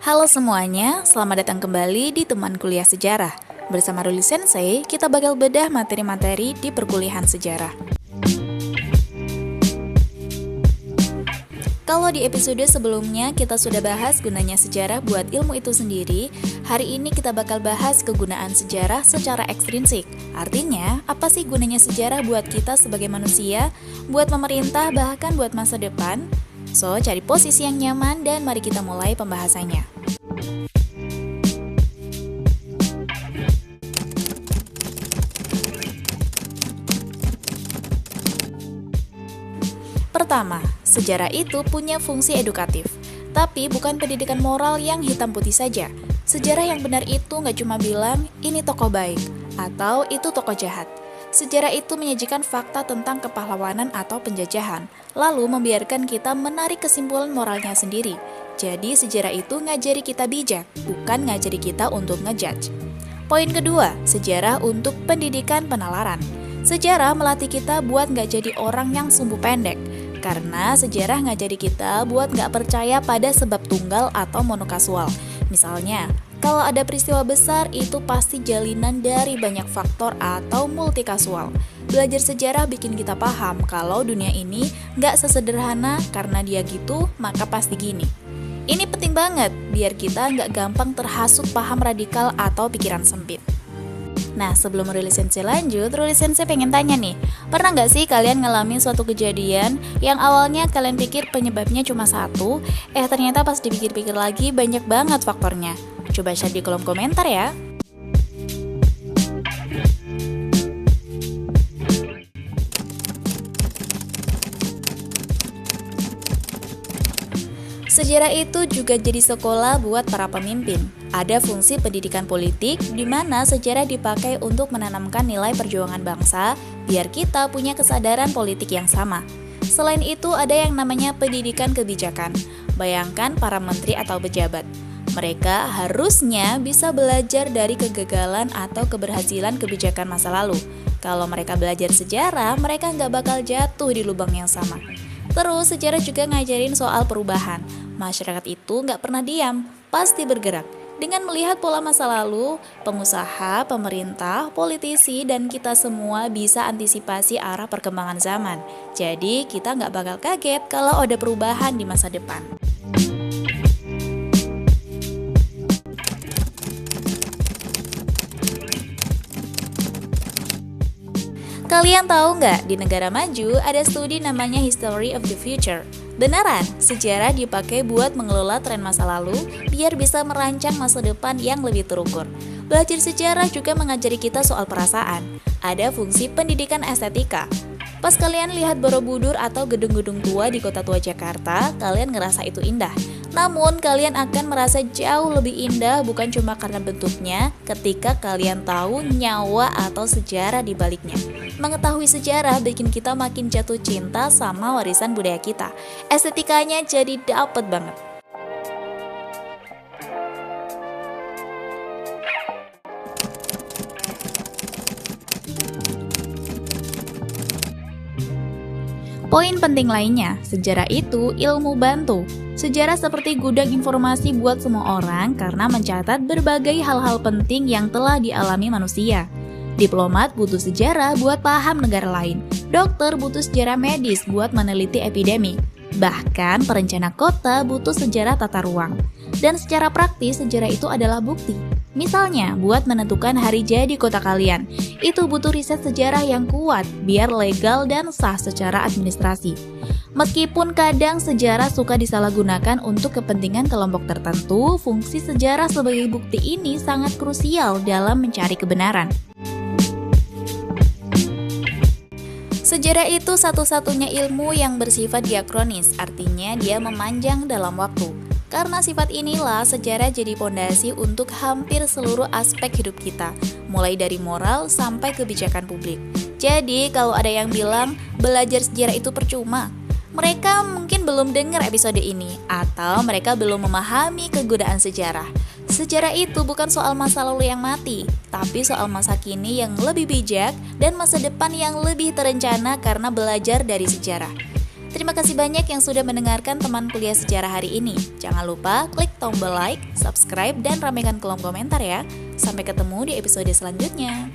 Halo semuanya, selamat datang kembali di Teman Kuliah Sejarah. Bersama Ruli Sensei, kita bakal bedah materi-materi di perkuliahan sejarah. Kalau di episode sebelumnya kita sudah bahas gunanya sejarah buat ilmu itu sendiri, hari ini kita bakal bahas kegunaan sejarah secara ekstrinsik. Artinya, apa sih gunanya sejarah buat kita sebagai manusia, buat pemerintah, bahkan buat masa depan? So, cari posisi yang nyaman dan mari kita mulai pembahasannya. Pertama, sejarah itu punya fungsi edukatif, tapi bukan pendidikan moral yang hitam putih saja. Sejarah yang benar itu nggak cuma bilang, ini tokoh baik, atau itu tokoh jahat. Sejarah itu menyajikan fakta tentang kepahlawanan atau penjajahan, lalu membiarkan kita menarik kesimpulan moralnya sendiri. Jadi sejarah itu ngajari kita bijak, bukan ngajari kita untuk ngejudge. Poin kedua, sejarah untuk pendidikan penalaran. Sejarah melatih kita buat nggak jadi orang yang sumbu pendek, karena sejarah ngajari kita buat nggak percaya pada sebab tunggal atau monokasual. Misalnya, kalau ada peristiwa besar itu pasti jalinan dari banyak faktor atau multikasual. Belajar sejarah bikin kita paham kalau dunia ini nggak sesederhana karena dia gitu, maka pasti gini. Ini penting banget biar kita nggak gampang terhasut paham radikal atau pikiran sempit. Nah, sebelum Ruli Sensei lanjut, Ruli Sensei pengen tanya nih, pernah nggak sih kalian ngalamin suatu kejadian yang awalnya kalian pikir penyebabnya cuma satu, ternyata pas dipikir-pikir lagi banyak banget faktornya? Coba share di kolom komentar ya. Sejarah itu juga jadi sekolah buat para pemimpin. Ada fungsi pendidikan politik di mana sejarah dipakai untuk menanamkan nilai perjuangan bangsa biar kita punya kesadaran politik yang sama. Selain itu ada yang namanya pendidikan kebijakan. Bayangkan para menteri atau pejabat. Mereka harusnya bisa belajar dari kegagalan atau keberhasilan kebijakan masa lalu. Kalau mereka belajar sejarah, mereka nggak bakal jatuh di lubang yang sama. Terus sejarah juga ngajarin soal perubahan. Masyarakat itu nggak pernah diam, pasti bergerak. Dengan melihat pola masa lalu, pengusaha, pemerintah, politisi, dan kita semua bisa antisipasi arah perkembangan zaman. Jadi kita nggak bakal kaget kalau ada perubahan di masa depan. Kalian tahu nggak, di negara maju ada studi namanya History of the Future. Beneran, sejarah dipakai buat mengelola tren masa lalu biar bisa merancang masa depan yang lebih terukur. Belajar sejarah juga mengajari kita soal perasaan. Ada fungsi pendidikan estetika. Pas kalian lihat Borobudur atau gedung-gedung tua di kota tua Jakarta, kalian ngerasa itu indah. Namun, kalian akan merasa jauh lebih indah bukan cuma karena bentuknya, ketika kalian tahu nyawa atau sejarah di baliknya. Mengetahui sejarah bikin kita makin jatuh cinta sama warisan budaya kita. Estetikanya jadi dapet banget. Poin penting lainnya, sejarah itu ilmu bantu. Sejarah seperti gudang informasi buat semua orang karena mencatat berbagai hal-hal penting yang telah dialami manusia. Diplomat butuh sejarah buat paham negara lain. Dokter butuh sejarah medis buat meneliti epidemi. Bahkan perencana kota butuh sejarah tata ruang. Dan secara praktis, sejarah itu adalah bukti. Misalnya, buat menentukan hari jadi kota kalian, itu butuh riset sejarah yang kuat biar legal dan sah secara administrasi. Meskipun kadang sejarah suka disalahgunakan untuk kepentingan kelompok tertentu, fungsi sejarah sebagai bukti ini sangat krusial dalam mencari kebenaran. Sejarah itu satu-satunya ilmu yang bersifat diakronis, artinya dia memanjang dalam waktu. Karena sifat inilah sejarah jadi pondasi untuk hampir seluruh aspek hidup kita, mulai dari moral sampai kebijakan publik. Jadi kalau ada yang bilang belajar sejarah itu percuma, mereka mungkin belum dengar episode ini, atau mereka belum memahami kegunaan sejarah. Sejarah itu bukan soal masa lalu yang mati, tapi soal masa kini yang lebih bijak dan masa depan yang lebih terencana karena belajar dari sejarah. Terima kasih banyak yang sudah mendengarkan teman kuliah sejarah hari ini. Jangan lupa klik tombol like, subscribe, dan ramaikan kolom komentar ya. Sampai ketemu di episode selanjutnya.